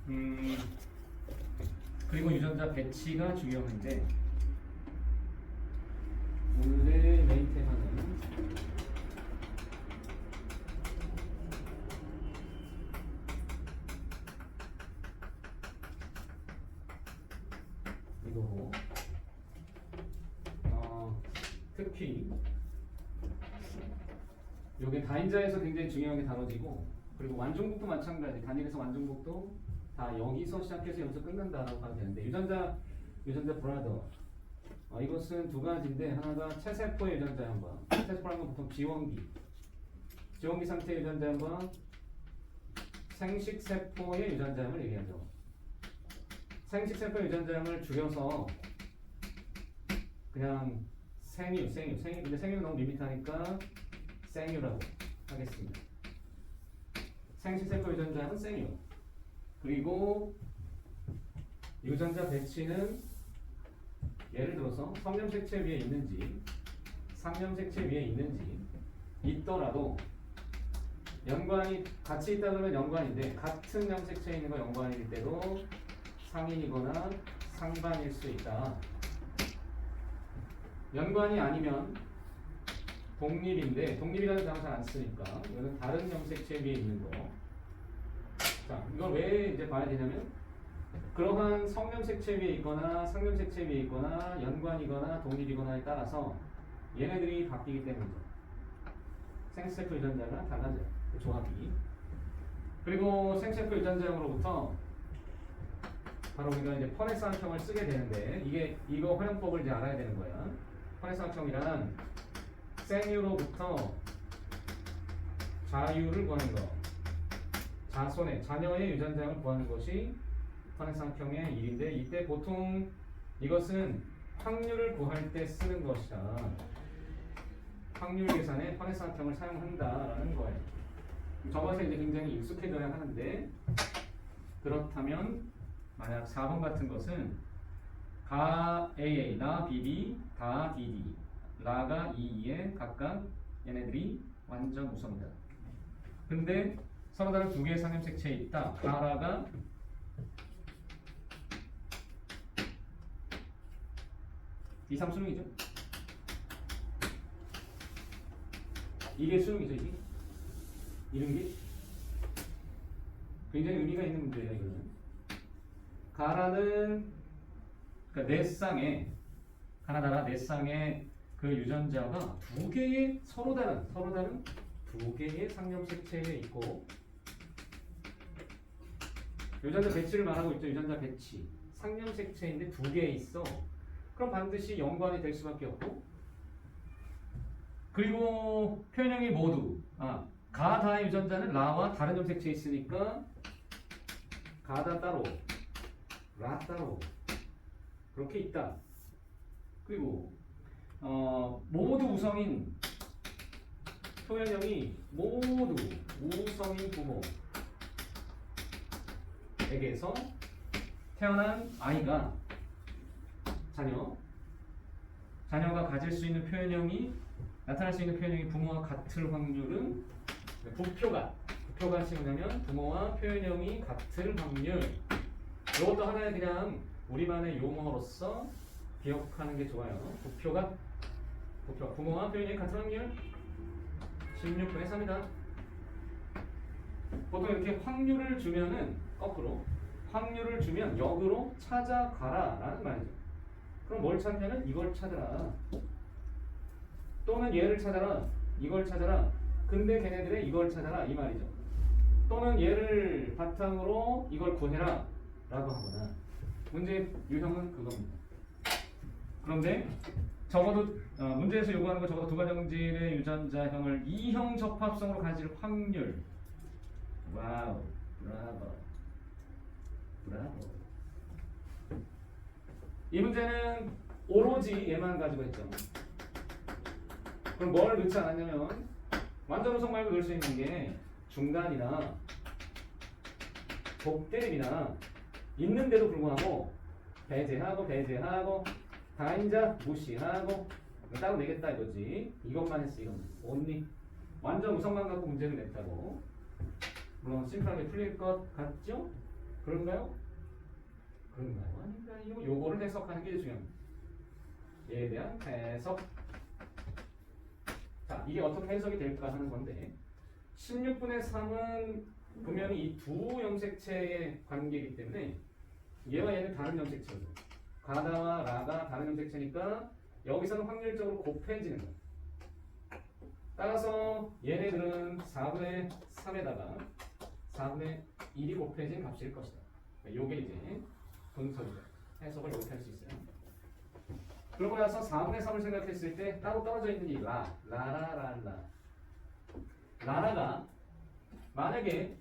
음, 그리고 유전자 배치가 중요한데 오늘의 메인 테마는 이거고 특히 이게 다인자에서 굉장히 중요하게 다뤄지고 그리고 완중복도 마찬가지. 단일에서 완중복도 다 여기서 시작해서 여기서 끝난다라고 봐도 되는데 유전자 브라더 이것은 두 가지인데 하나가 체세포의 유전자 양과 체세포라는 건 보통 지원기 상태의 유전자 양과 생식세포의 유전자 양을 얘기하죠. 생식세포의 유전자 양을 줄여서 그냥 생유 근데 생유는 너무 밋밋하니까 생유라고 하겠습니다. 생식세포 유전자 양은 생유. 그리고 유전자 배치는 예를 들어서 성염색체 위에 있는지 상염색체 위에 있는지 있더라도 연관이 같이 있다 그러면 연관인데 같은 염색체에 있는 거 연관일 때도 상인이거나 상반일 수 있다. 연관이 아니면 독립인데 독립이라는 단어 잘 안 쓰니까 이거는 다른 염색체 위에 있는 거. 자, 이걸 왜 이제 봐야 되냐면 그러한 성염색체 위에 있거나 상염색체 위에 있거나 연관이거나 독립이거나에 따라서 얘네들이 바뀌기 때문이죠. 생세포 유전자가 달라져요. 그 조합이. 그리고 생세포 유전자형으로부터 바로 우리가 이제 퍼넥스항형을 쓰게 되는데 이거 활용법을 이제 알아야 되는 거야. 퍼넥스항형이란 생유로부터 자유를 구하는 거. 자녀의 유전자형을 구하는 것이 퍼넥스항형의 일인데 이때 보통 이것은 확률을 구할 때 쓰는 것이다. 확률 계산에 퍼넥스항형을 사용한다라는 거예요. 저것에 이제 굉장히 익숙해져야 하는데 그렇다면 만약 4번 같은 것은 가 AA, 나 BB, 다 DD, 라가 EE에 각각 얘네들이 완전 우성이다. 근데 서로 다른 두 개의 상염색체에 있다. 가라가 이상 수능이죠. 이게 수능이죠. 이게 이런 게 굉장히 의미가 있는 문제예요. 이거는 가라는 그러니까 내 쌍에 가나다라 내 쌍에 그 유전자가 두 개의 서로 다른 두 개의 상염색체에 있고 유전자 배치를 말하고 있죠. 유전자 배치 상염색체인데 두 개 있어. 그럼 반드시 연관이 될 수밖에 없고 그리고 표현형이 모두 가다의 유전자는 라와 다른 염색체에 있으니까 가다 따로 라 따로 그렇게 있다. 그리고 모두 우성인 표현형이 모두 우성인 부모에게서 태어난 아이가 자녀가 가질 수 있는 표현형이 나타날 수 있는 표현형이 부모와 같을 확률은 부표가 씌우냐면 부모와 표현형이 같을 확률. 이것도 하나의 그냥 우리만의 용어로서 기억하는 게 좋아요. 부표가 부모와 표현형이 같을 확률 16분의 3이다. 보통 이렇게 확률을 주면은 거꾸로 확률을 주면 역으로 찾아가라 라는 말이죠. 그럼 뭘 찾냐면 이걸 찾아라. 또는 얘를 찾아라. 이걸 찾아라. 근데 걔네들의 이걸 찾아라 이 말이죠. 또는 얘를 바탕으로 이걸 구해라 라고 하거나 문제 유형은 그겁니다. 그런데 적어도 문제에서 요구하는 거 적어도 두 가지 성질의 유전자형을 이형 접합성으로 가질 확률. 와우, 브라보. 이 문제는 오로지 얘만 가지고 했죠. 그럼 뭘 넣지 않았냐면 완전 우성 말고 넣을 수 있는 게 중단이나 복대립이나 있는데도 불구하고 배제하고 다인자 무시하고 따로 내겠다 이거지. 이것만 했어. 이것만 only 완전 우성만 갖고 문제를 냈다고. 물론 심플하게 풀릴 것 같죠? 그런가요? 그런가요? 아닌가요? 요거를 해석하는 게 중요합니다. 얘에 대한 해석. 자, 이게 어떻게 해석이 될까 하는 건데 16분의 3은 분명히 이 두 염색체의 관계이기 때문에 얘와 얘는 다른 염색체죠. 가다와 라가 다른 염색체니까 여기서는 확률적으로 곱해지는 거예요. 따라서 얘네들은 4분의 3에다가 4분의 1이 곱해진 값일 것이다. 요게 이제 분석이죠. 해석을 이렇게 할 수 있어요. 그러고 나서 4분의 3을 생각했을 때 따로 떨어져 있는 이 라라가 만약에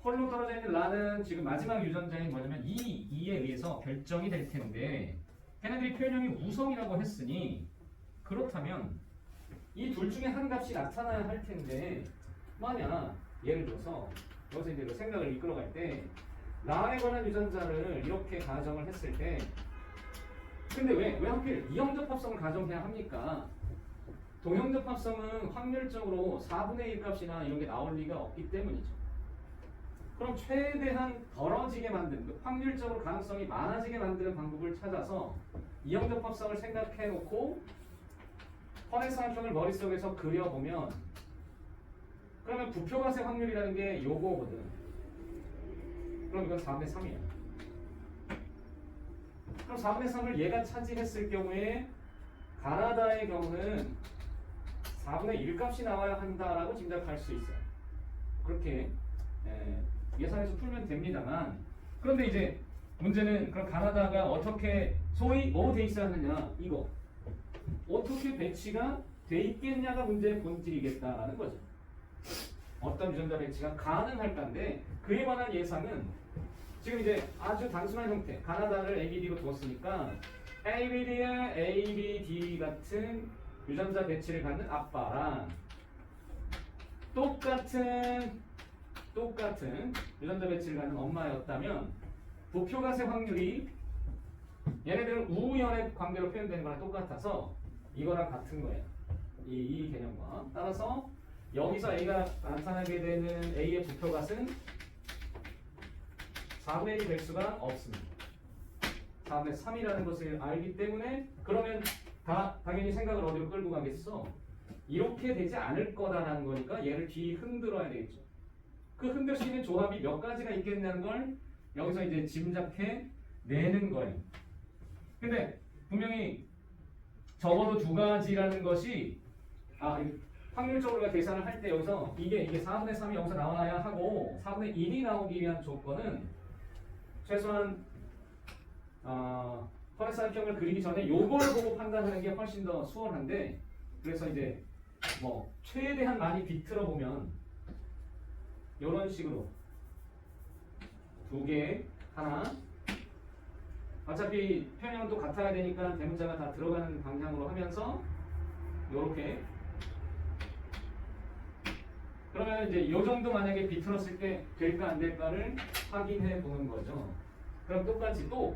홀로 떨어져 있는 라는 지금 마지막 유전자인 뭐냐면 2에 의해서 결정이 될 텐데 걔네들이 표현형이 우성이라고 했으니 그렇다면 이 둘 중에 한 값이 나타나야 할 텐데 만약 예를 들어서 여기서 이제 생각을 이끌어갈 때 라에 관한 유전자를 이렇게 가정을 했을 때 근데 왜 하필 이형접합성을 가정해야 합니까? 동형접합성은 확률적으로 4분의 1 값이나 이런 게 나올 리가 없기 때문이죠. 그럼 최대한 덜어지게 만드는 확률적으로 가능성이 많아지게 만드는 방법을 찾아서 이형접합성을 생각해 놓고 허네상형을 머릿속에서 그려보면 그러면 부표가세 확률이라는 게 요거거든. 그럼 이건 4분의 3이야. 그럼 4분의 3을 얘가 차지했을 경우에 가나다의 경우는 4분의 1 값이 나와야 한다라고 짐작할 수 있어요. 그렇게 예상해서 풀면 됩니다만 그런데 이제 문제는 그럼 가나다가 어떻게 소위 뭐 돼 있어야 하느냐 이거 어떻게 배치가 돼 있겠냐가 문제의 본질이겠다라는 거죠. 어떤 유전자 배치가 가능할까인데 그에 관한 예상은 지금 이제 아주 단순한 형태 가나다를 ABD로 두었으니까 ABD의 ABD 같은 유전자 배치를 갖는 아빠랑 똑같은 유전자 배치를 갖는 엄마였다면 부표가세 확률이 얘네들은 우연의 관계로 표현되는 거랑 똑같아서 이거랑 같은 거예요. 이 개념과 따라서 여기서 A가 나타나게 되는 A의 부표값은 4분의 1이 될 수가 없습니다. 4분의 3이라는 것을 알기 때문에 그러면 당연히 생각을 어디로 끌고 가겠어? 이렇게 되지 않을 거다라는 거니까 얘를 뒤 흔들어야 되겠죠. 그 흔들 수 있는 조합이 몇 가지가 있겠냐는 걸 여기서 이제 짐작해 내는 거예요. 근데 분명히 적어도 두 가지라는 것이 확률적으로 우리가 계산을 할 때 여기서 이게 4분의 3이 여기서 나와야 하고 4분의 1이 나오기 위한 조건은 최소한 허네상형을 그리기 전에 요걸 보고 판단하는 게 훨씬 더 수월한데 그래서 이제 뭐 최대한 많이 비틀어 보면 이런 식으로 두 개 하나 어차피 표현형은 또 같아야 되니까 대문자가 다 들어가는 방향으로 하면서 요렇게 그러면 이제 요 정도 만약에 비틀었을 때 될까 안 될까를 확인해 보는 거죠. 그럼 똑같이 또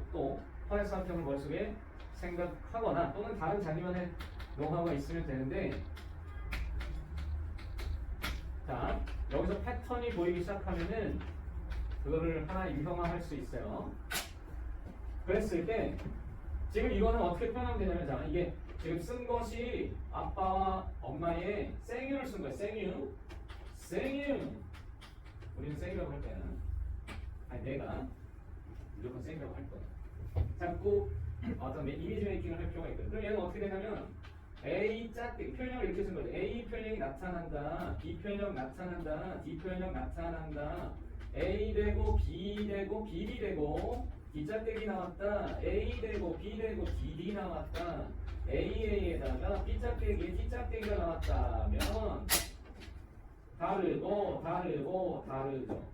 허네상형을 머릿속에 생각하거나 또는 다른 자기만의 노하우가 있으면 되는데 자 여기서 패턴이 보이기 시작하면은 그거를 하나 유형화할 수 있어요. 그랬을 때 지금 이거는 어떻게 표현하면 되냐면 자 이게 지금 쓴 것이 아빠와 엄마의 생유를 쓴 거예요. 생유 우리는 생유라고 할 때는 내가 무조건 생유라고 할 거야. 자꾸 어떤 이미지 메이킹을 할 필요가 있거든. 그럼 얘는 어떻게 되냐면 A 짝대기 표현형을 이렇게 쓴 거죠. A 표현형이 나타난다. B 표현형 나타난다. D 표현형 나타난다. A 되고 B 되고 BD 되고 D 짝대기 나왔다. A 되고 B 되고 DD 나왔다. AA에다가 B 짝대기 D 짝대기가 나왔다면 다르죠.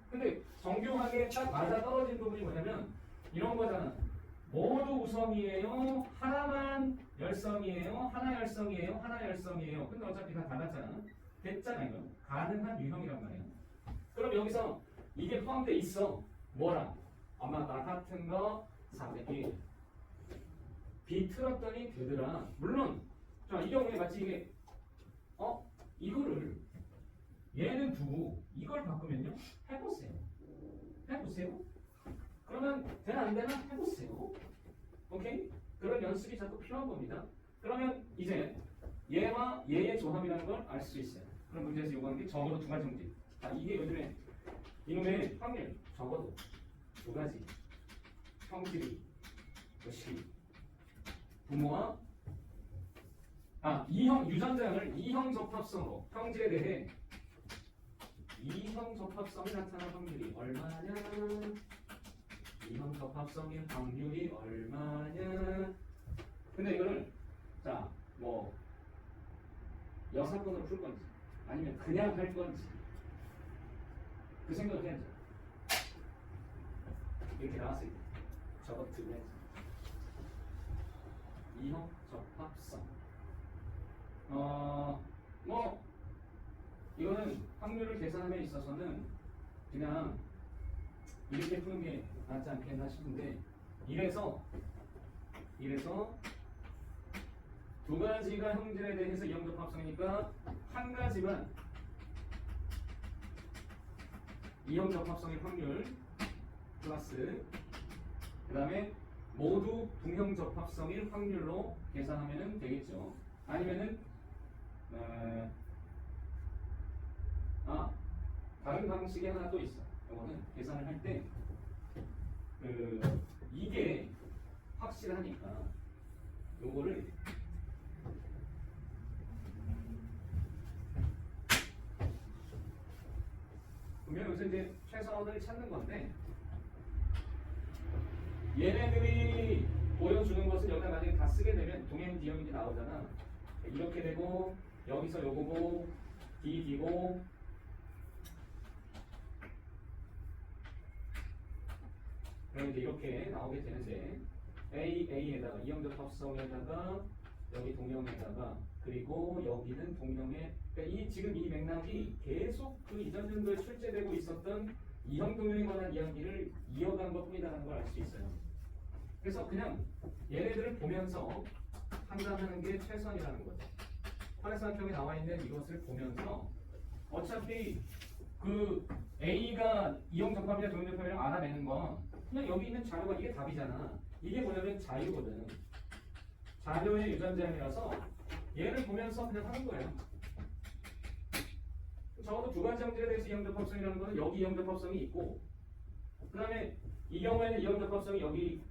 근데 정교하게 딱 맞아 떨어진 부분이 뭐냐면 이런 거잖아. 모두 우성이에요. 하나만 열성이에요. 하나 열성이에요. 근데 어차피 다 달랐잖아. 됐잖아 이거. 가능한 유형이란 말이야. 그럼 여기서 이게 포함되어 있어. 뭐랑? 엄마 아빠랑 같은 거 4분의 1. 비틀었더니 되더라. 물론 이 경우에 마치 이게 이거를 얘는 두고 이걸 바꾸면요. 해보세요. 해보세요. 그러면 되나 안 되나 해보세요. 오케이? 그런 연습이 자꾸 필요한 겁니다. 그러면 이제 얘와 얘의 조합이라는 걸 알 수 있어요. 그럼 문제에서 요구하는 게 적어도 두 가지 문제. 자, 이게 요즘에 이놈의 확률 적어도 두 가지 형질이 것이 부모와 이형 유전자를 이형 적합성으로 형질에 대해 이형 적합성이 나타날 확률이 얼마냐? 이형 적합성의 확률이 얼마냐? 근데 이거를 자 뭐 여사건으로 풀 건지 아니면 그냥 할 건지 그 생각을 해야죠. 이렇게 나왔을 때 저것 들면 이형 적합성 뭐 이거는 확률을 계산함에 있어서는 그냥 이렇게 푸는 게 낫지 않겠나 싶은데 이래서 두 가지가 형질에 대해서 이형 적합성이니까 한 가지만 이형 적합성의 확률 플러스 그 다음에 모두 동형 적합성일 확률로 계산하면 되겠죠. 아니면은 다른 방식이 하나 또 있어. 이거는 계산을 할 때 이게 확실하니까 요거를 그러면 여기서 이제 최선을 찾는 건데 얘네들이 보여주는 것을 여기다 만약에 다 쓰게 되면 동행 D형이 나오잖아. 이렇게 되고 여기서 요거고 D고 그럼 이제 이렇게 나오게 되는데 A에다가 이형 적합성에다가 여기 동형에다가 그리고 여기는 동형에 그러니까 지금 이 맥락이 계속 그 이전 연도에 출제되고 있었던 이형 동형에 관한 이야기를 이어간 것뿐이라는 걸 알 수 있어요. 그래서 그냥 얘네들을 보면서 판단하는 게 최선이라는 거죠. 화력상형에 나와 있는 이것을 보면서 어차피 그 A가 이형 적합이냐 동형 적합이냐 알아내는 건 그냥 여기 있는 자료가 이게 답이잖아. 이게 뭐냐면 자유거든. 자료의 유전자형이라서 얘를 보면서 그냥 하는 거예요. 적어도 두 가지 형질에 대해서 이형 적합성이라는 거는 여기 이형 적합성이 있고 그 다음에 이 경우에는 이형 적합성이 여기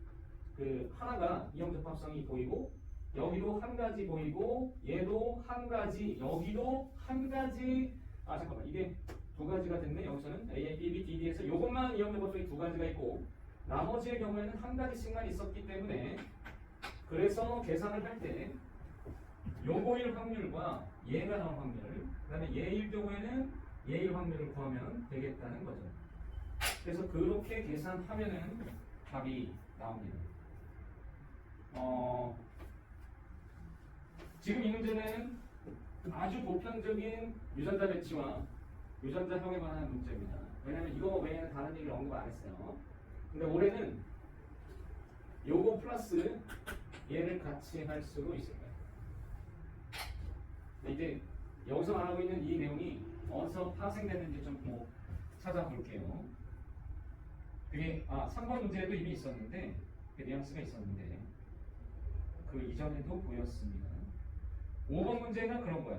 그 하나가 이형 적합성이 보이고 여기도 한 가지 보이고 얘도 한 가지 여기도 한 가지 잠깐만 이게 두 가지가 됐네. 여기서는 A, B, B, D, D에서 요것만 이형 적합성이 두 가지가 있고 나머지의 경우에는 한 가지씩만 있었기 때문에 그래서 계산을 할 때 요거일 확률과 얘가 나올 확률 그 다음에 얘일 경우에는 얘일 확률을 구하면 되겠다는 거죠. 그래서 그렇게 계산하면은 답이 나옵니다. 지금 이 문제는 아주 보편적인 유전자 배치와 유전자형에 관한 문제입니다. 왜냐면 이거 외에는 다른 얘기를 언급 안 했어요. 근데 올해는 요거 플러스 얘를 같이 할 수도 있을 거예요. 이제 여기서 말하고 있는 이 내용이 어디서 파생됐는지 좀 뭐 찾아볼게요. 그게 3번 문제에도 이미 있었는데 그 뉘앙스가 있었는데 그 이전에도 보였습니다. 5번 문제는 그런 거야.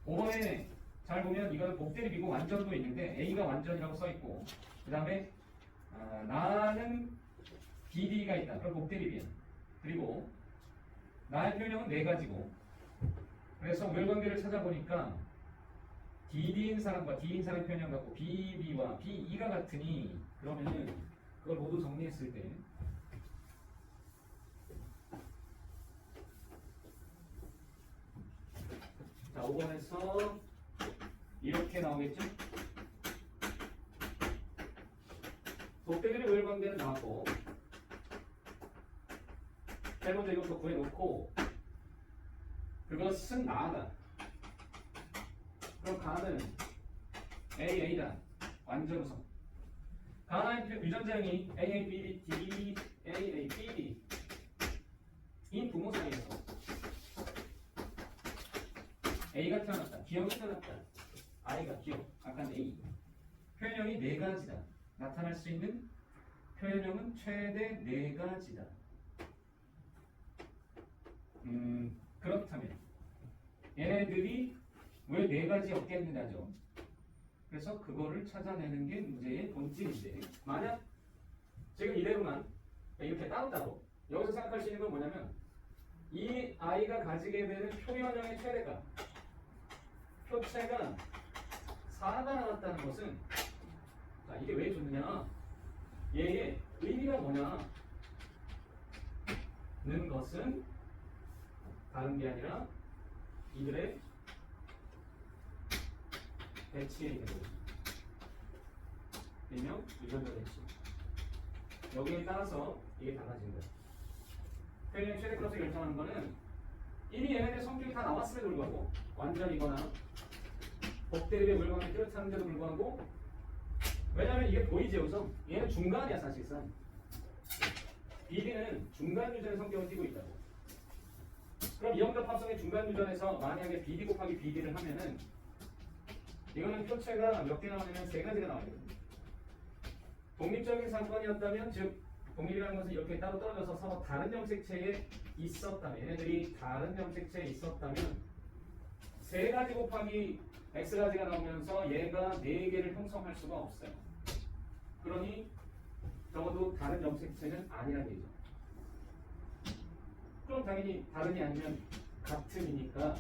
5번에 잘 보면 이거는 복대립이고 완전도 있는데 A가 완전이라고 써있고 그 다음에 나는 DD가 있다. 그럼 복대립이야. 그리고 나의 표현형은 네 가지고 그래서 우열관계를 찾아보니까 DD인 사람과 D인 사람 표현형 같고 BB와 BE가 같으니 그러면은 그걸 모두 정리했을 때 자 5번에서 이렇게 나오겠죠? 복대립의 우열관계는 나왔고 세 번째 이것도 구해놓고 그것은 나다. 그럼 가는 AA다. 완전 우선. 가나의 유전자형이 AA, BB, D, AA, BB 인 부모 사이에서 A가 태어났다. 기형이 태어났다. I가 기형. 아까는 A. 표현형이 네 가지다. 나타날 수 있는 표현형은 최대 네 가지다. 그렇다면 얘네들이 왜 네 가지였겠느냐죠. 그래서 그거를 찾아내는 게 문제의 본질인데, 만약 지금 이대로만 이렇게 따로따로 여기서 생각할 수 있는 건 뭐냐면, 이 아이가 가지게 되는 표현형의 최대값, 표체가 4가 나왔다는 것은, 자, 이게 왜 좋느냐, 얘의 의미가 뭐냐는 것은 다른 게 아니라 이들의 배치에 있는 거죠. 일명 유전자 배치. 여기에 따라서 이게 달라지는 거예요. 표현형 최대값을 결정하는 거는 이미 얘네들 성격이 다 나왔음에도 불구하고, 완전이거나 복대립의 물건을 뚜렷하는데도 불구하고, 왜냐면 이게 보이지 여기서? 얘는 중간이야 사실상. BD는 중간 유전의 성격을 띠고 있다고. 그럼 이형적 합성의 중간 유전에서 만약에 BD 곱하기 BD를 하면은 이거는 표체가 몇 개 나오냐면 세 가지가 나오거든요. 독립적인 사건이었다면, 즉 독립이라는 것은 이렇게 따로 떨어져서 서로 다른 염색체에 있었다면, 얘네들이 다른 염색체에 있었다면 세 가지 곱하기 X가지가 나오면서 얘가 네 개를 형성할 수가 없어요. 그러니 적어도 다른 염색체는 아니라는 얘기죠. 그럼 당연히 다른이 아니면 같은이니까,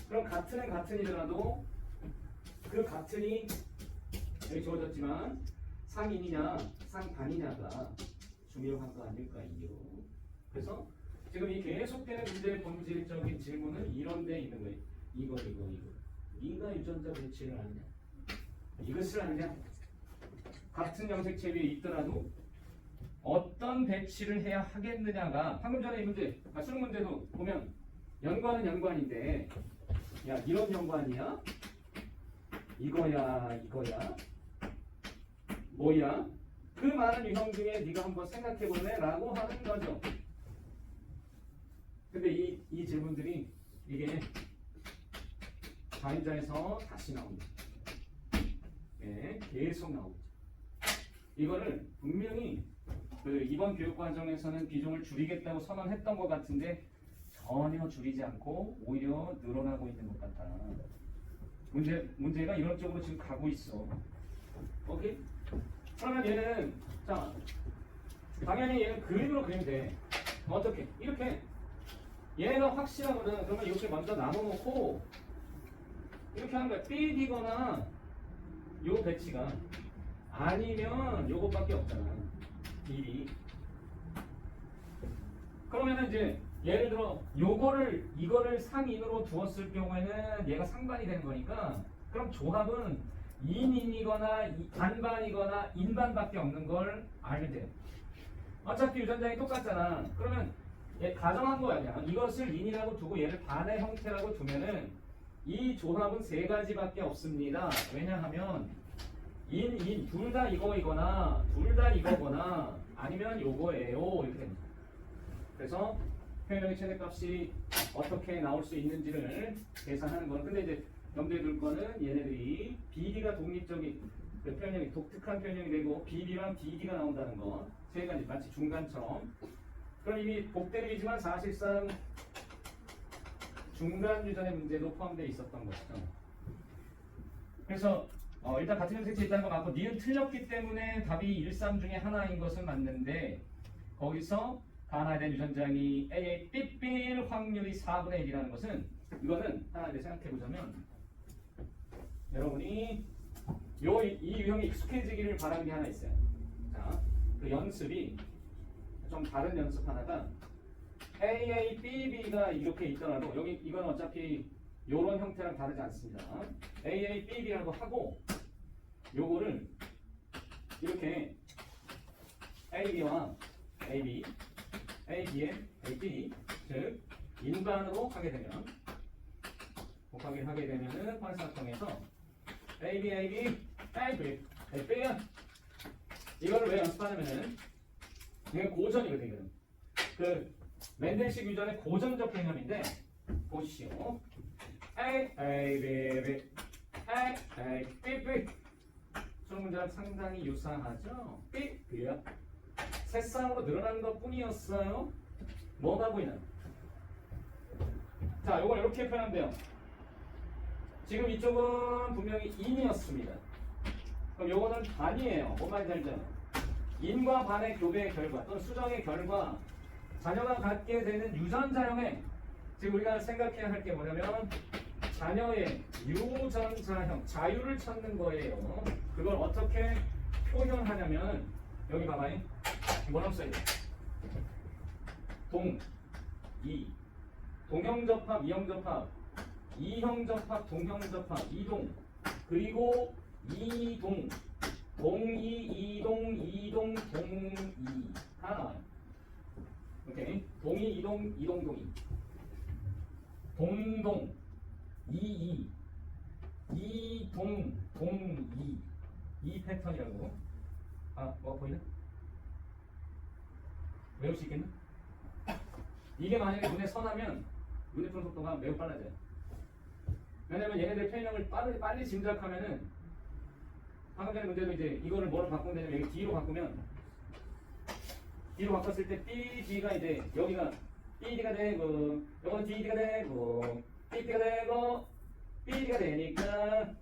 그럼 같은은 같은이더라도 그 같은이 여기 주어졌지만 상인이냐 상반이냐가 중요한 거 아닐까요? 그래서 지금 이 계속되는 문제의 본질적인 질문은 이런 데 있는 거예요. 이거 네가 유전자 배치를 아느냐, 이것을 아느냐. 같은 염색체 위에 있더라도 어떤 배치를 해야 하겠느냐가, 방금 전에 이 문제, 수능 문제도 보면 연관은 연관인데, 야 이런 연관이야? 이거야 뭐야? 그 많은 유형 중에 네가 한번 생각해볼래? 라고 하는 거죠. 근데 이 질문들이 이게 가임자에서 다시 나옵니다. 네, 계속 나오죠. 이거를 분명히 그 이번 교육 과정에서는 비중을 줄이겠다고 선언했던 것 같은데 전혀 줄이지 않고 오히려 늘어나고 있는 것 같다. 문제가 이런 쪽으로 지금 가고 있어. 오케이? 그러면 얘는, 자, 당연히 얘는 그림으로 그리면 돼. 어떻게? 이렇게. 얘가 확실하거든. 그러면 이렇게 먼저 나눠놓고 이렇게 하는 거야. 삐디거나 요 배치가 아니면 요것밖에 없잖아. 길이. 그러면은 이제 예를 들어 이거를 상인으로 두었을 경우에는 얘가 상반이 되는 거니까, 그럼 조합은 인인이거나 반반이거나 인반밖에 없는 걸 알면 돼요. 어차피 유전자이 똑같잖아. 그러면 얘 가정한 거야. 그냥 이것을 인이라고 두고 얘를 반의 형태라고 두면은 이 조합은 세 가지밖에 없습니다. 왜냐하면 인 둘 다 이거이거나 둘 다 이거거나 아니면 요거예요. 이렇게 됩니다. 그래서 표현형의 최대값이 어떻게 나올 수 있는지를 계산하는 거는, 근데 이제 염두에 둘 거는 얘네들이 BD가 독립적인 그 표현형이 독특한 표현형이 되고 BD랑 DD가 나온다는 거. 세 가지 마치 중간처럼. 그럼 이미 복대립이지만 사실상 중간 유전의 문제도 포함되어 있었던 것이죠. 그래서 일단 같은 염색체 있다는 거 맞고, 니은 틀렸기 때문에 답이 1, 3 중에 하나인 것은 맞는데, 거기서 반화된 유전자이 AA 삐삐일 확률이 4분의 1이라는 것은, 이거는 하나 이제 생각해 보자면, 여러분이 이 유형이 익숙해지기를 바라는 게 하나 있어요. 자, 그 연습이 좀 다른 연습 하나가, AA, BB가 이렇게 있더라도 여기 이건 어차피 요런 형태랑 다르지 않습니다. AA, BB라고 하고 요거를 이렇게 AB와 AB, AB에 AB, 즉 인반으로 하게 되면, 곱하기를 하게 되면은 환상통해서 AB, AB, AB, AB야. 이거를 왜 연습하냐면은 이게 고전이거든요. 그 맨델식 유전의 고전적 개념인데, 보시오. A, A, B, B, A, A, B, B. 문제랑 상당히 유사하죠? 삐! 새 쌍으로 늘어난 것 뿐이었어요. 뭐가 보이나? 자, 요걸 이렇게 표현하면 돼요. 지금 이쪽은 분명히 인이었습니다. 그럼 요거는 반이에요. 뭔 말인지 알죠? 인과 반의 교배의 결과 또는 수정의 결과, 자녀가 갖게 되는 유전자형에 지금 우리가 생각해야 할 게 뭐냐면 자녀의 유전자형, 자유를 찾는 거예요. 그걸 어떻게 표현하냐면 여기 봐봐요. 뭐라고 써있네. 이 동형접합, 이형접합, 이형접합, 동형접합, 이동, 그리고 이동, 동이, 이동, 이동, 동이 하나. 오케이. 동이, 이동, 이동, 동이. 동동, 이이, 이동, 동이. 이 패턴이라고. 아, 뭐 보이나? 외울 수 있겠나? 이게 만약에 눈에 선하면 눈의 푸는 속도가 매우 빨라져요. 왜냐면 얘네들 표현형을 빨리 짐작하면은 방금 전에 문제도 이제 이거를 뭐로 바꾸면 되냐면 여기 D로 바꾸면 D로 바꿨을 때 BD가 이제 여기가 BD가 되고 요거는 DD가 되고 BD가 되고 BD가 되니까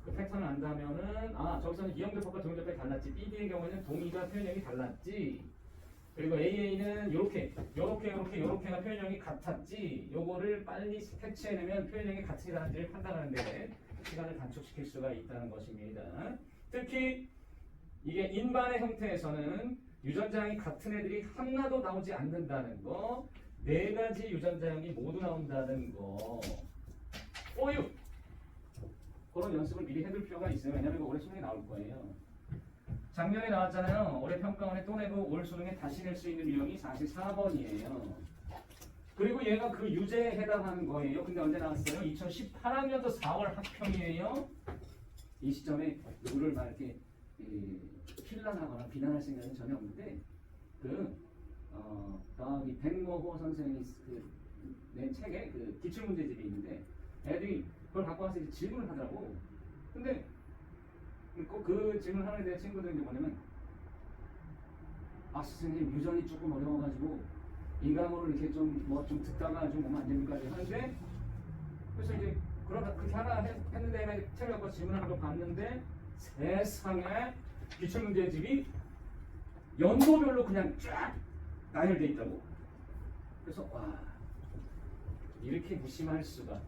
그 패턴을 안다면은 아 저기서는 이형접합과 동형접합이 달랐지 BD의 경우에는 동의가 표현형이 달랐지 그리고 AA는 요렇게가 표현형이 같았지 요거를 빨리 캐치해내면 표현형이 같으라는지를 판단하는데 시간을 단축시킬 수가 있다는 것입니다. 특히 이게 인반의 형태에서는 유전자형이 같은 애들이 하나도 나오지 않는다는 거, 네 가지 유전자형이 모두 나온다는 거. 포유! 그런 연습을 미리 해둘 필요가 있어요. 왜냐면 이거 올해 수능에 나올 거예요. 작년에 나왔잖아요. 올해 평가원에 또 내고 올 수능에 다시 낼 수 있는 유형이 44번이에요. 그리고 얘가 그 유제에 해당하는 거예요. 근데 언제 나왔어요? 2018학년도 4월 학평이에요. 이 시점에 누구를 막 이렇게 필란하거나 비난할 생각은 전혀 없는데 저기 백모호 선생이 낸 책에 그 기출문제집이 있는데 애들이 그걸 갖고 와서 이제 질문을 하더라고. 근데 그 질문 하는 데 친구들이 뭐냐면 아 선생님 유전이 조금 어려워가지고 인강어를 이렇게 좀 듣다가 좀 오면 안 됩니까? 하는데 그래서 이제 그렇게 하나 했는데 책을 갖고 질문하는 걸 봤는데 세상에 기출문제집이 연도별로 그냥 쫙 나열돼 있다고. 그래서 와 이렇게 무심할 수가.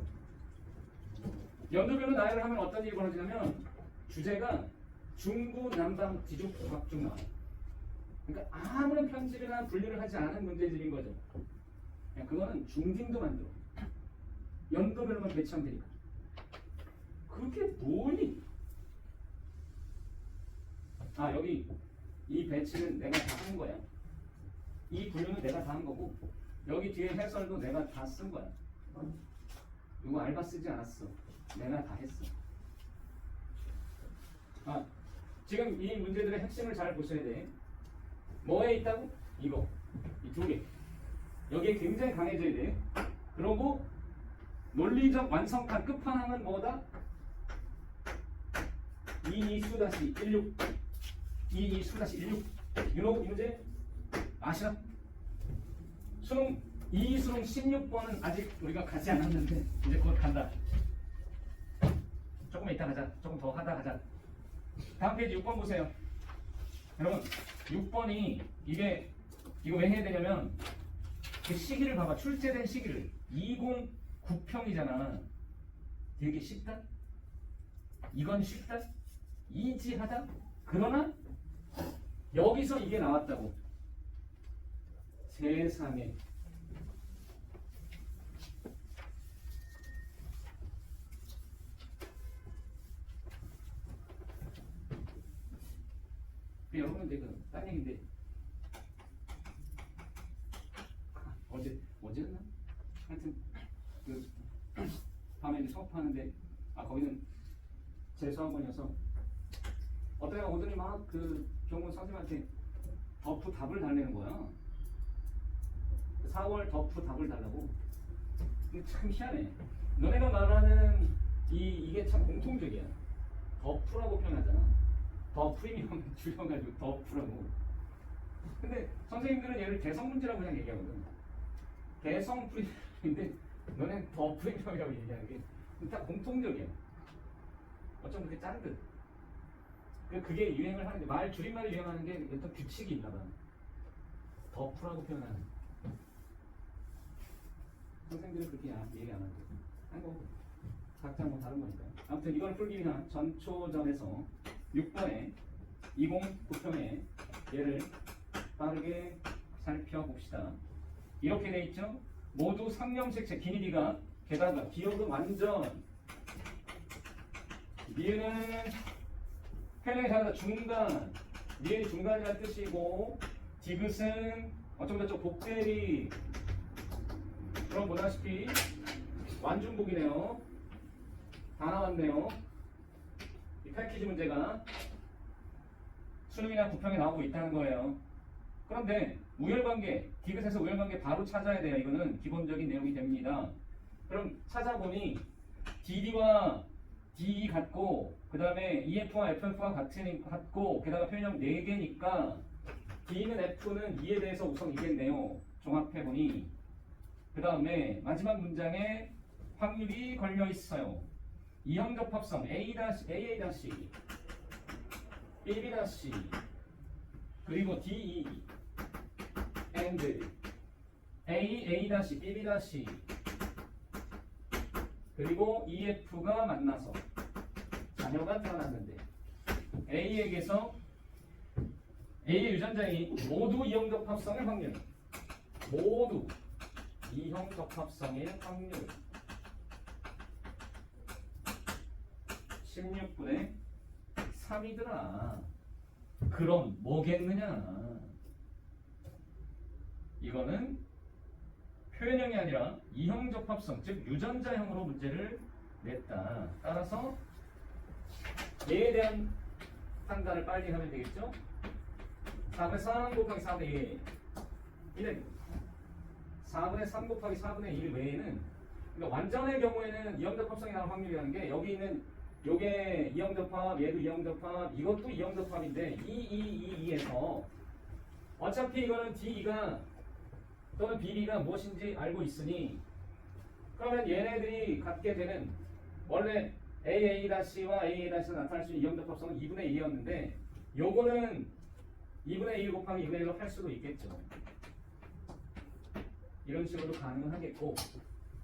연도별로 나열을 하면 어떤 일이 벌어지냐면 주제가 중구, 남방, 뒤죽, 박중 나와요. 그러니까 아무런 편집이나 분류를 하지 않은 문제집인 거죠. 그거는 중딩도 만들어. 연도별로만 배치하면 되니까. 그게 뭐니? 아 여기 이 배치는 내가 다 한 거야. 이 분류는 내가 다 한 거고 여기 뒤에 해설도 내가 다 쓴 거야. 이거 알바 쓰지 않았어. 내가 다 했어. 아 지금 이 문제들의 핵심을 잘 보셔야 돼. 뭐에 있다고? 이거. 이 두 개. 여기에 굉장히 강해져야 돼. 그리고 논리적 완성판 끝판왕은 뭐다? 22-16 22-16 유노 이 문제 아시나? 수능 2수능 16번은 아직 우리가 가지 않았는데 이제 곧 간다. 조금 이따 가자. 조금 더 하다 가자. 다음 페이지 6번 보세요. 여러분 6번이 이거 왜 해야 되냐면 그 시기를 봐봐. 출제된 시기를 2009평이잖아. 되게 쉽다? 이건 쉽다? 이지하다? 그러나 여기서 이게 나왔다고. 세상에. 여러분 내가 딴 얘기인데 어제였나? 하여튼 그 밤에 이제 수업하는데 거기는 제 수학원이어서 어떤 애가 오더니 막 그 교문 선생님한테 덕후 답을 달래는 거야. 4월 덕후 답을 달라고. 근데 참 희한해. 너네가 말하는 이게 참 공통적이야. 더프라고 표현하잖아. 더 프리미엄 줄여가지고 더프라고. 근데 선생님들은 얘를 대성문제라고 그냥 얘기하거든. 대성 프리미엄인데 너네 더 프리미엄이라고 얘기하는 게 다 공통적이야. 어쩜 그렇게 짠 듯. 그게 유행을 하는데 말 줄임말이 유행하는 게 어떤 규칙이 있나 봐. 더프라고 표현하는. 선생님들은 그렇게 얘기 안 하고 한 거고. 각자 뭐 다른 거니까요. 아무튼 이걸 풀기 위한 전초전에서 6번에 20부평에 얘를 빠르게 살펴봅시다. 이렇게 돼 있죠. 모두 상념색체 기니디가 게다가 기억은 완전 니은은 표현이 다르다. 중간 니은이 중간이라는 뜻이고 디귿은 어쩌고저쩌고 복대리. 그럼 보다시피 완중복이네요. 다 나왔네요. 이 패키지 문제가 수능이나 부평에 나오고 있다는 거예요. 그런데 우열관계, 디귿에서 우열관계 바로 찾아야 돼요. 이거는 기본적인 내용이 됩니다. 그럼 찾아보니 DD와 DE 같고 그 다음에 EF와 FF가 같고 게다가 표현형 4개니까 D는 F는 E에 대해서 우선 이겠네요. 종합해보니 그 다음에 마지막 문장에 확률이 걸려있어요. 이형적 합성 AA-, BB- 그리고 DE and AA-, BB- 그리고 EF가 만나서 자녀가 태어났는데 A에게서 A의 유전자인 모두 이형적 합성의 확률, 모두 이형적 합성의 확률 16분의 3이더라. 그럼 뭐겠느냐? 이거는 표현형이 아니라 이형적 합성, 즉 유전자형으로 문제를 냈다. 따라서 얘에 대한 판단을 빨리 하면 되겠죠? 4분의 3 곱하기 4분의 1 이래. 4분의 3 곱하기 4분의 1 외에는, 그러니까 완전의 경우에는 이형적 합성이 나올 확률이라는 게 여기 있는 요게 이형적 합, 얘도 이형적 합, 이것도 이형적 합인데 2에서 어차피 이거는 DE가 또는 BB가 무엇인지 알고 있으니 그러면 얘네들이 갖게 되는 원래 AA-와 AA-가 나타날 수 있는 이형적 합성은 2분의 1이었는데 요거는 2분의 1 곱하기 2분의 1로 할 수도 있겠죠. 이런 식으로 가능은 하겠고,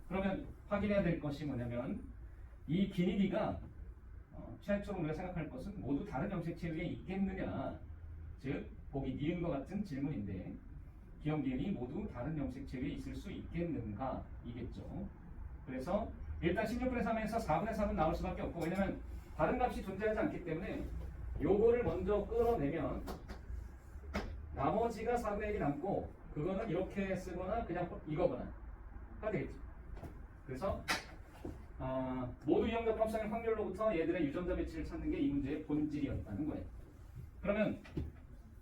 그러면 확인해야 될 것이 뭐냐면 이 기니디가 최초로 우리가 생각할 것은 모두 다른 염색체에 있겠느냐, 즉 보기 니은과 같은 질문인데 기억 니은이 모두 다른 염색체에 있을 수 있겠는가 이겠죠. 그래서 일단 16분의 3에서 4분의 3은 나올 수밖에 없고, 왜냐면 다른 값이 존재하지 않기 때문에 요거를 먼저 끌어내면 나머지가 4분의 1이 남고 그거는 이렇게 쓰거나 그냥 이거거나 하면 되겠죠. 그래서 모두 이형적 합성의 확률로부터 얘들의 유전자 배치를 찾는 게 이 문제의 본질이었다는 거예요. 그러면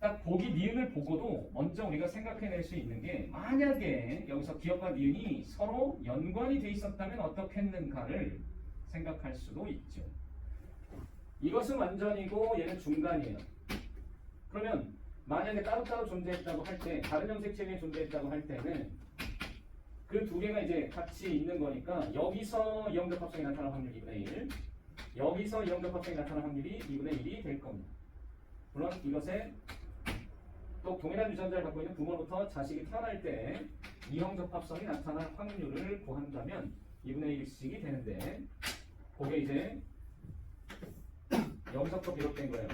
딱 보기 니은을 보고도 먼저 우리가 생각해낼 수 있는 게, 만약에 여기서 기억과 니은이 서로 연관이 돼 있었다면 어떻겠는가를 생각할 수도 있죠. 이것은 완전이고 얘는 중간이에요. 그러면 만약에 따로따로 존재했다고 할 때, 다른 염색체에 존재했다고 할 때는 그 두 개가 이제 같이 있는 거니까 여기서 이형적 합성이 나타날 확률이 2분의 1, 여기서 이형적 합성이 나타날 확률이 2분의 1이 될 겁니다. 물론 이것에 또 동일한 유전자를 갖고 있는 부모로부터 자식이 태어날 때 이형적 합성이 나타날 확률을 구한다면 2분의 1씩이 되는데, 그게 이제 여기서부터 비롯된 거예요.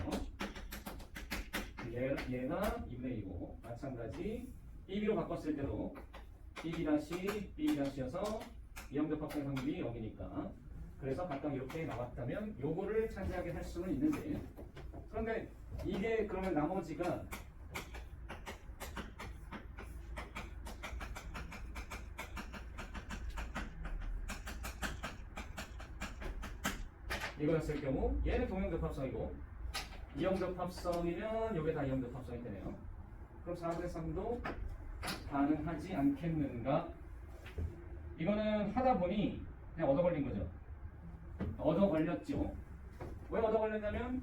얘가 2분의 1이고, 마찬가지 BB로 바꿨을 때도 BB-BB'여서 이형적 합성의 확률이 여기니까, 그래서 각각 이렇게 나왔다면 요거를 차지하게 할 수는 있는데, 그런데 이게 그러면 나머지가 이거였을 경우 얘는 동형적 합성이고, 이형적 합성이면 요게 다 이형적 합성이 되네요. 그럼 4분의 3도 가능하지 않겠는가? 이거는 하다 보니 그냥 얻어 걸린 거죠. 얻어 걸렸죠. 왜 얻어 걸렸냐면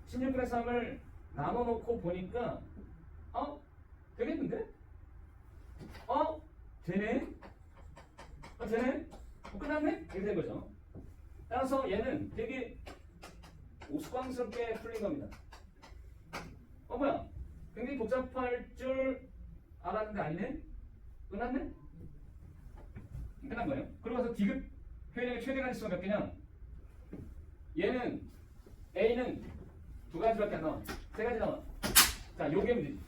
16분의 3을 나눠놓고 보니까 되겠는데? 되네? 되네? 끝났네? 이렇게 된 거죠. 따라서 얘는 되게 우스꽝스럽게 풀린 겁니다. 뭐야? 굉장히 복잡할 줄 알았는데 아니네? 끝났네? 끝난 거예요. 그러고 나서 디귿 표현형의 최대 가지수가 몇 개냐? 얘는 A는 두 가지밖에 안 나와. 세 가지 나와. 자, 요게 문제지.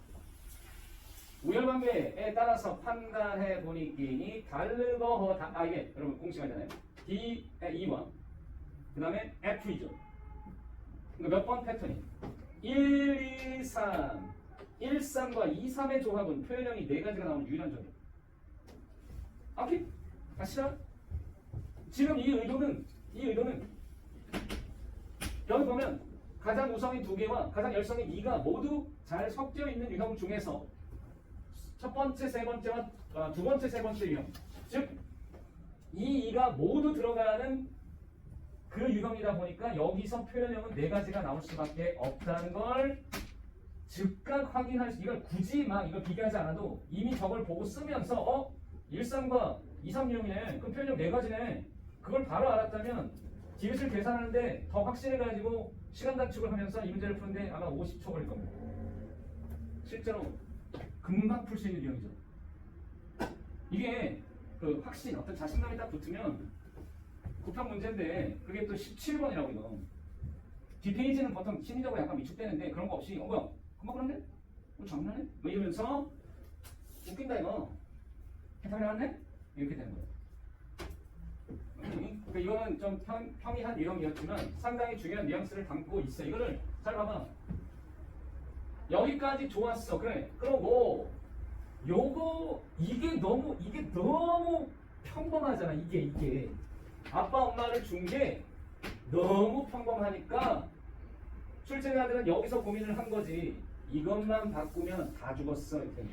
우열관계에 따라서 판단해 보니끼니 다르거 이게 여러분 공식하잖아요. D, E와 그 다음에 F이죠. 그러니까 몇 번 패턴이? 1, 2, 3 1, 3과 2, 3의 조합은 표현형이 네 가지가 나오는 유일한 점이에요. 오케이? 다시라. 지금 이 의도는 여기 보면 가장 우성인 두 개와 가장 열성인 2가 모두 잘 섞여 있는 유형 중에서 첫 번째, 세 번째와 두 번째, 세 번째 유형, 즉 이 2가 모두 들어가는 그 유형이다 보니까 여기서 표현형은 네 가지가 나올 수밖에 없다는 걸 즉각 확인할 수. 이걸 굳이 막 이걸 비교하지 않아도 이미 저걸 보고 쓰면서 1, 3과 2, 3 유형이네. 그럼 표현형 네 가지네. 그걸 바로 알았다면 디귿을 계산하는데 더 확실해가지고 시간 단축을 하면서 이 문제를 푸는데 아마 50초 걸릴 겁니다. 실제로 금방 풀 수 있는 유형이죠. 이게 그 확신, 어떤 자신감이 딱 붙으면 구평 문제인데 그게 또 17번이라고요. 뒷페이지는 보통 심리적으로 약간 위축되는데 그런 거 없이 뭐야? 금방 그런데? 장난해? 뭐 이러면서 웃긴다 이거. 해석이 나왔네? 이렇게 되는 거예요. 그러니까 이거는 좀 평이한 유형이었지만 상당히 중요한 뉘앙스를 담고 있어. 이거를 잘 봐봐. 여기까지 좋았어. 그래. 그러고 이게 너무 평범하잖아. 이게 아빠 엄마를 준 게 너무 평범하니까 출제자들은 여기서 고민을 한 거지. 이것만 바꾸면 다 죽었어. 이렇게.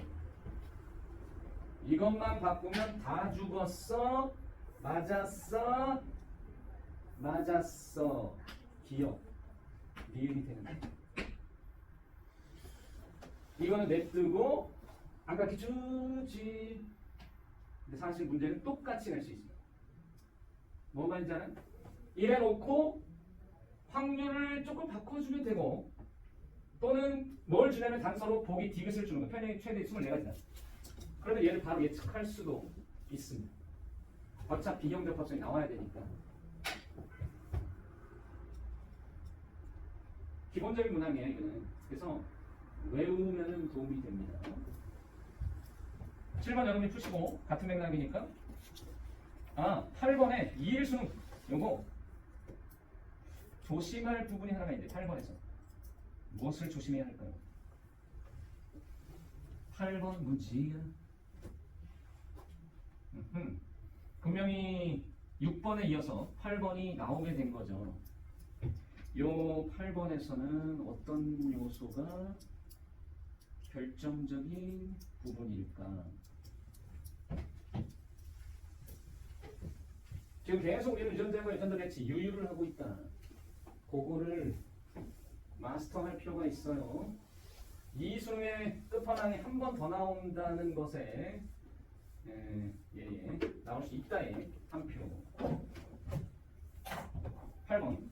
이것만 바꾸면 다 죽었어. 맞았어. 기억. 리을이 되는 거야. 이거는 냅두고 안 가르쳐 주지. 근데 사실 문제는 똑같이 낼 수 있어요. 뭐 말인지 알아요? 이래 놓고 확률을 조금 바꿔주면 되고 또는 뭘 주냐면 단서로 보기 디귿을 주는 거예요. 표현형이 최대 24가지다. 그러면 얘를 바로 예측할 수도 있습니다. 어차피 비경적합성이 나와야 되니까. 기본적인 문항이에요, 이거는. 그래서 외우면 도움이 됩니다. 7번 여러분이 푸시고 같은 맥락이니까 8번에 2일 수능 요거 조심할 부분이 하나가 있는데 8번에서 무엇을 조심해야 할까요? 8번 문제야. 분명히 6번에 이어서 8번이 나오게 된 거죠. 요 8번에서는 어떤 요소가 결정적인 부분일까? 지금 계속 우리는 유전자과 유전자 대치 유유를 하고 있다. 그거를 마스터할 필요가 있어요. 이 수능의 끝판왕이 한 번 더 나온다는 것에 나올 수 있다에 한 표. 8번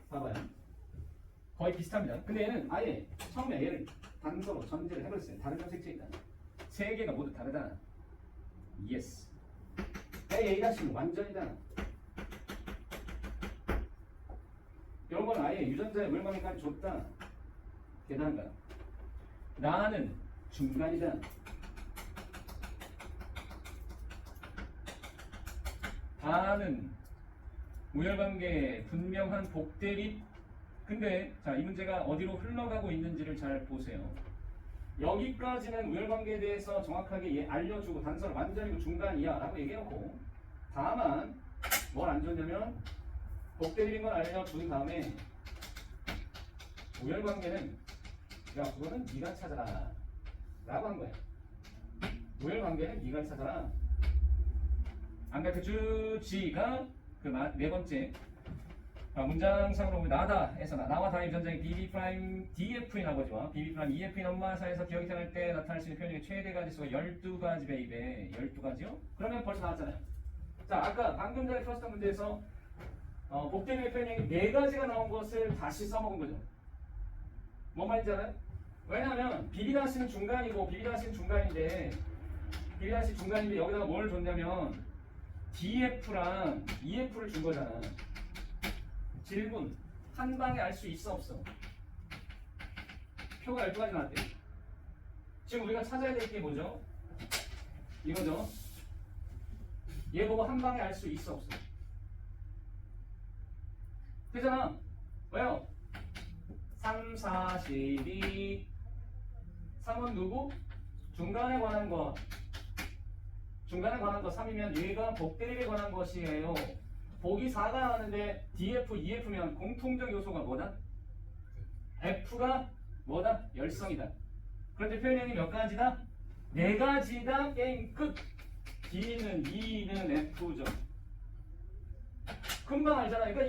봐봐요. 거의 비슷합니다. 근데 얘는 아예 처음에 얘를 단서로 전제를 해버렸어요. 다른 색채 있다. 세 개가 모두 다르다. 예스. A-는 완전이다. 이런 건 아예 유전자의 물망에까지 줬다. 대단한가? 나는 중간이다. 다는 우열관계의 분명한 복대립. 근데 자, 이 문제가 어디로 흘러가고 있는지를 잘 보세요. 여기까지는 우열관계에 대해서 정확하게 알려주고 단서를 완전히 중간이야 라고 얘기하고 다만 뭘 안 줬냐면 복대립인 걸 알려준 다음에 우열관계는 야 그거는 네가 찾아라 라고 한 거야. 우열관계는 네가 찾아라. 안 가르쳐주지가 그 네 번째 문장상으로 보면 나다에서 나와 다의 유전자의 BB 프라임 DF인 아버지와 BB 프라임 EF인 엄마 사이에서 기억이 태어날 때 나타날 수 있는 표현의 최대 가지수가 12가지 베이베. 12가지요? 그러면 벌써 나왔잖아요. 자, 아까 방금 전에 풀었던 문제에서 복대명의 표현이 4가지가 나온 것을 다시 써먹은 거죠. 뭔 말인지 알아요? 왜냐하면 BB'는 중간이고 BB'는 중간인데 여기다가 뭘 줬냐면 DF랑 EF를 준 거잖아. 질문 한 방에 알 수 있어 없어? 표가 12가지 나왔대. 지금 우리가 찾아야 될 게 뭐죠? 이거죠. 얘 보고 한 방에 알 수 있어 없어? 그잖아. 왜요? 3, 4, 12 3은 누구? 중간에 관한 것. 중간에 관한 것 3이면 얘가 복대립에 관한 것이에요. 보기 4가 나왔는데 DF, EF면 공통적 요소가 뭐다? F가 뭐다? 열성이다. 그런데 표현형이 몇 가지다? 4가지다. 게임 끝. D는 E는 F죠. 금방 알잖아. 그러니까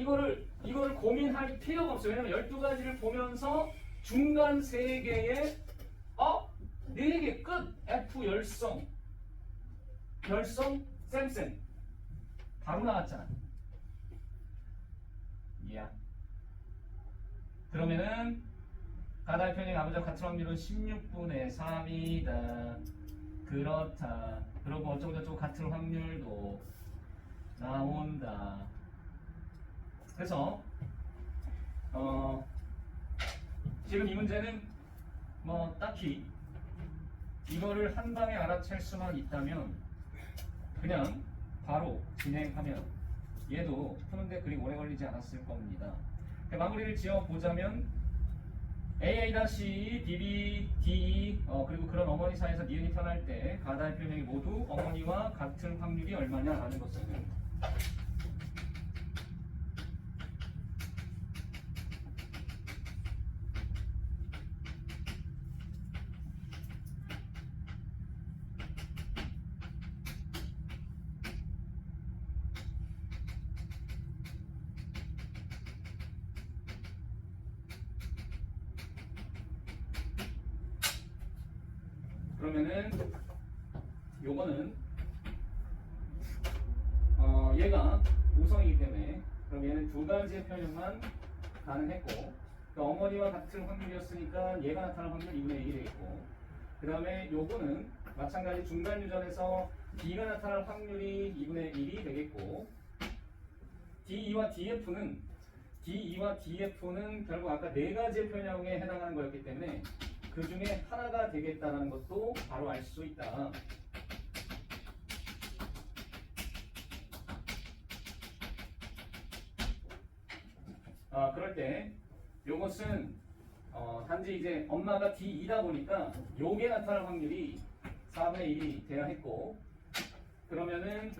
이거를 고민할 필요가 없어요. 왜냐면 12가지를 보면서 중간 3개에 4개 끝. F 열성. 열성 쌤쌤. 바로 나왔잖아. 이야. 그러면은 가다의 표현의 아버지와 같은 확률은 16분의 3이다. 그렇다. 그리고 어쩌고저쩌고 같은 확률도 나온다. 그래서 지금 이 문제는 뭐 딱히 이거를 한 방에 알아챌 수만 있다면 그냥 바로 진행하면 얘도 푸는데 그리 오래 걸리지 않았을 겁니다. 마무리를 지어보자면 AA-, BB, DE 그리고 그런 어머니 사이에서 니은이 태어날 때 가다의 표현이 모두 어머니와 같은 확률이 얼마냐라는 것을 그러면은 요거는 얘가 우성이기 때문에 그럼 얘는 2가지의 표현만 가능했고 그 어머니와 같은 확률이었으니까 얘가 나타날 확률 2분의 1이 되겠고 그 다음에 요거는 마찬가지 중간 유전에서 D가 나타날 확률이 2분의 1이 되겠고 DE와 DF는 결국 아까 4가지의 표현형에 해당하는 거였기 때문에 그 중에 하나가 되겠다는 것도 바로 알 수 있다. 그럴 때 요것은 단지 이제 엄마가 D2다 보니까 요게 나타날 확률이 4분의 1이 돼야 했고 그러면은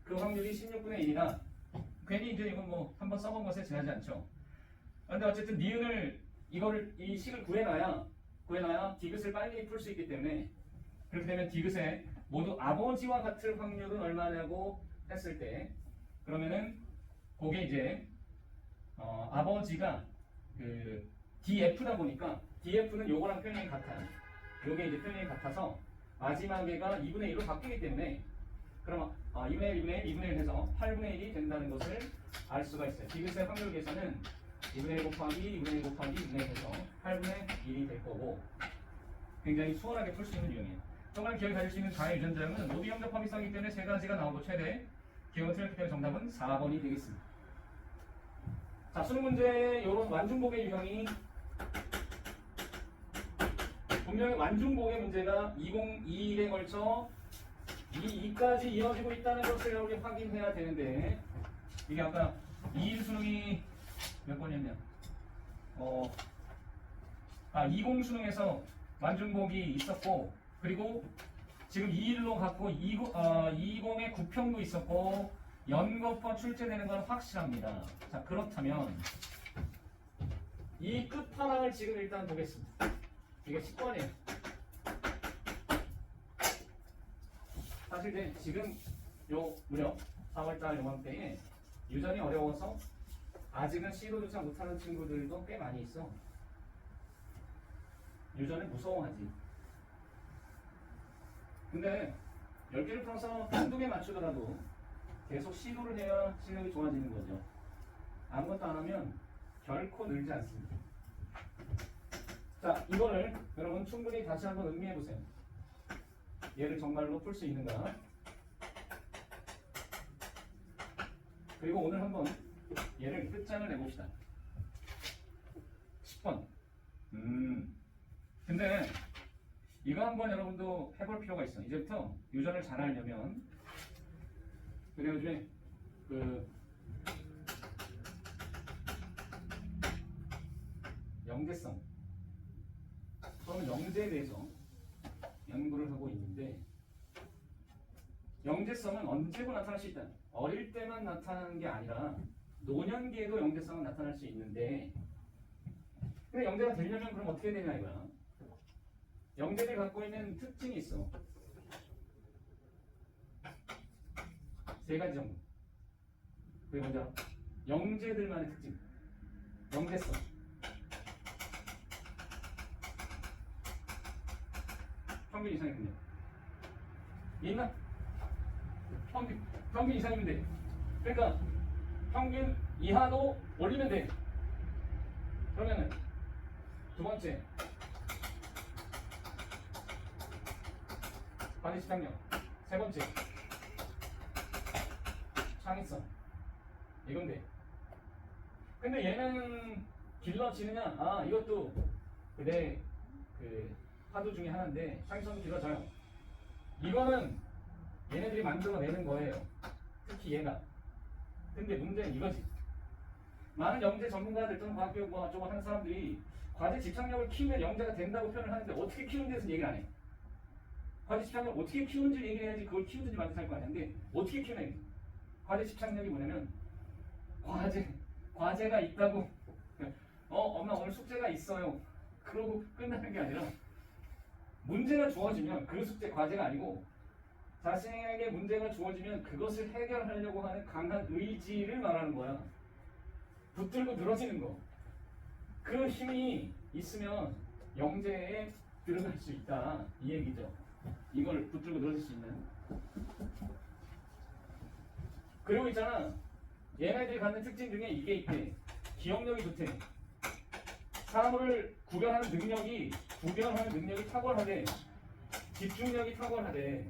그 확률이 16분의 1이라 괜히 이제 이건 뭐 한번 써본 것에 지나지 않죠. 근데 어쨌든 니은을 이 식을 구해놔야 디귿을 빨리 풀 수 있기 때문에 그렇게 되면 디귿에 모두 아버지와 같을 확률은 얼마냐고 했을 때 그러면은 그게 이제 아버지가 그 DF다 보니까 DF는 요거랑 표현이 같아요. 요게 이제 표현이 같아서 마지막에가 2분의 1로 바뀌기 때문에 그럼 2분의 1 해서 8분의 1이 된다는 것을 알 수가 있어요. 디귿의 확률 계산은 2분의 1 곱하기 2분의 1 곱하기 2분의 1 해서 8분의 1이 될 거고 굉장히 수월하게 풀 수 있는 유형이에요. 정말 기억이 가질 수 있는 다의 유전자형은 모두 영접 범위성이기 때문에 3가지가 나오고 최대 기억은 틀렸기 때문에 정답은 4번이 되겠습니다. 자, 수능 문제에 이런 완중복의 유형이 분명히 완중복의 문제가 2021에 걸쳐 이 2까지 이어지고 있다는 것을 여기 확인해야 되는데 이게 아까 2일 수능이 몇 번이었냐? 20 수능에서 완중복이 있었고 그리고 지금 2일로 갖고 20의 구평도 있었고 연거푸 출제되는 건 확실합니다. 자, 그렇다면 이 끝판왕을 지금 일단 보겠습니다. 이게 10번이에요. 사실 지금 요 무렵 4월달 요맘때에 유전이 어려워서 아직은 시도조차 못하는 친구들도 꽤 많이 있어. 유전을 무서워하지. 근데 10개를 풀어서 한두 개 맞추더라도 계속 시도를 해야 실력이 좋아지는 거죠. 아무것도 안 하면 결코 늘지 않습니다. 자, 이거를 여러분 충분히 다시 한번 음미해 보세요. 얘를 정말로 풀 수 있는가? 그리고 오늘 한번 얘를 끝장을 내봅시다. 10번. 근데 이거 한번 여러분도 해볼 필요가 있어. 이제부터 유전을 잘 알려면, 그래가지고 영재성 또는 영재에 대해서 연구를 하고 있는데, 영재성은 언제고 나타날 수 있다. 어릴 때만 나타나는 게 아니라 노년기에도 영재성은 나타날 수 있는데, 근데 영재가 되려면 그럼 어떻게 되냐 이거야. 영재들이 갖고 있는 특징이 있어. 세 가지 정도. 그게 먼저 영재들만의 특징. 영재성. 평균 이상의 능력. 있나? 평균 이상이면 돼. 그러니까 평균 이하도 올리면 돼. 그러면은 두 번째 관리 집착력. 세 번째 창의성. 이건 돼. 근데 얘는 길러지느냐? 아, 이것도 내 화두 중에 하나인데 창의성도 길러져요. 이거는 얘네들이 만들어내는 거예요. 특히 얘가. 근데 문제는 이거지. 많은 영재 전문가들 또는 과학교육 뭐 저거 하는 사람들이 과제 집착력을 키우면 영재가 된다고 표현을 하는데 어떻게 키우는 데서 얘기를 안 해. 과제 집착력을 어떻게 키우는지 얘기를 해야지 그걸 키우든지 말든지 할 거 아니야. 근데 어떻게 키우냐. 과제 집착력이 뭐냐면 과제가 있다고 엄마 오늘 숙제가 있어요. 그러고 끝나는 게 아니라 문제가 주어지면 그 숙제 과제가 아니고 자신에게 문제가 주어지면 그것을 해결하려고 하는 강한 의지를 말하는 거야. 붙들고 늘어지는 거. 그 힘이 있으면 영재에 들어갈 수 있다. 이 얘기죠. 이걸 붙들고 늘어질 수 있는. 그리고 있잖아. 얘네들이 갖는 특징 중에 이게 있대. 기억력이 좋대. 사물을 구별하는 능력이 탁월하대. 집중력이 탁월하대.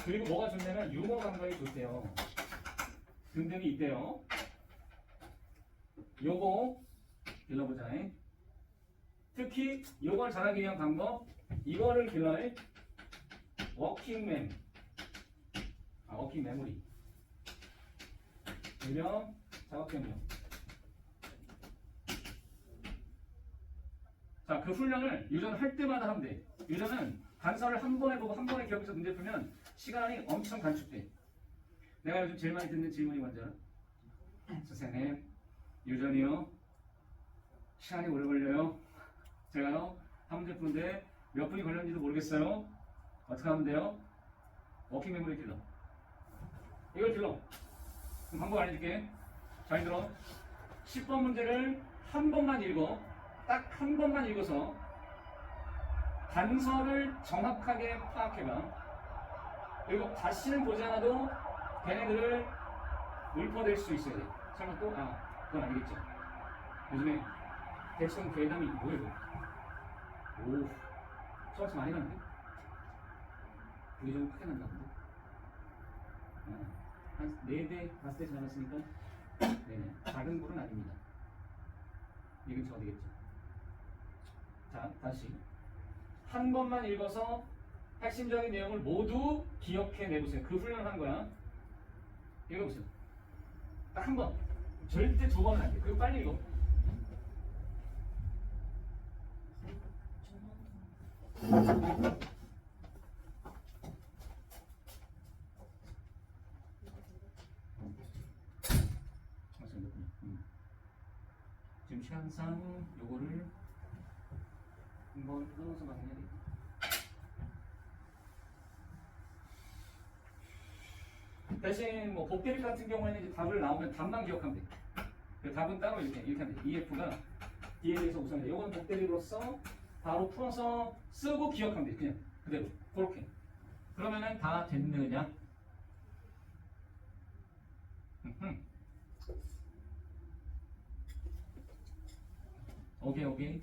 그리고 뭐가 좋냐면 유머 감각이 좋대요. 등등이 있대요. 요거 길러보자. 특히 요걸 잘하기 위한 방법, 이거를 길러야 워킹 메모리. 일명 작업경력. 자, 그 훈련을 유전할 때마다 하면 돼. 유전은 단서를 한 번에 보고 한 번에 기억해서 문제 풀면 시간이 엄청 단축돼. 내가 요즘 제일 많이 듣는 질문이 뭔지 알아? 선생님, 유전이요? 시간이 오래 걸려요. 제가요, 한 문제 푸는데 몇 분이 걸렸는지도 모르겠어요. 어떻게 하면 돼요? 워킹 메모리 길러. 이걸 길러. 그럼 방법 알려줄게. 잘 들어. 10번 문제를 한 번만 읽어. 딱 한 번만 읽어서 단서를 정확하게 파악해봐. 그리고 다시는 보지 않아도 걔네들을 읊어댈 수 있어야 돼. 설마 또? 그건 아니겠죠. 요즘에 대충 괴담이 뭐예요? 오, 수학시 많이 나는데? 그게 좀 크게 난다 근데? 한 4대, 5대 지나갔으니까 네네, 작은 불은 아닙니다. 이 근처 어디겠죠? 자, 다시 한 번만 읽어서 핵심적인 내용을 모두 기억해내보세요. 그 훈련을 한 거야. 읽어보세요. 딱 한 번. 절대 2번은 안 돼. 그리고 빨리 읽어. 지금 시간상 요거를 한번 끊어서 막내야 돼. 대신 뭐 복대립 같은 경우에는 이제 답을 나오면 답만 기억하면 돼. 그 답은 따로 이렇게 하면 돼. EF가 D에 대해서 우선 이거는 복대립으로서 바로 풀어서 쓰고 기억하면 돼. 그냥 그대로 그렇게. 그러면은 다 됐느냐? 오케이.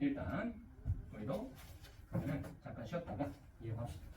일단 우리도 그러면은 잠깐 쉬었다가 이어갑시다.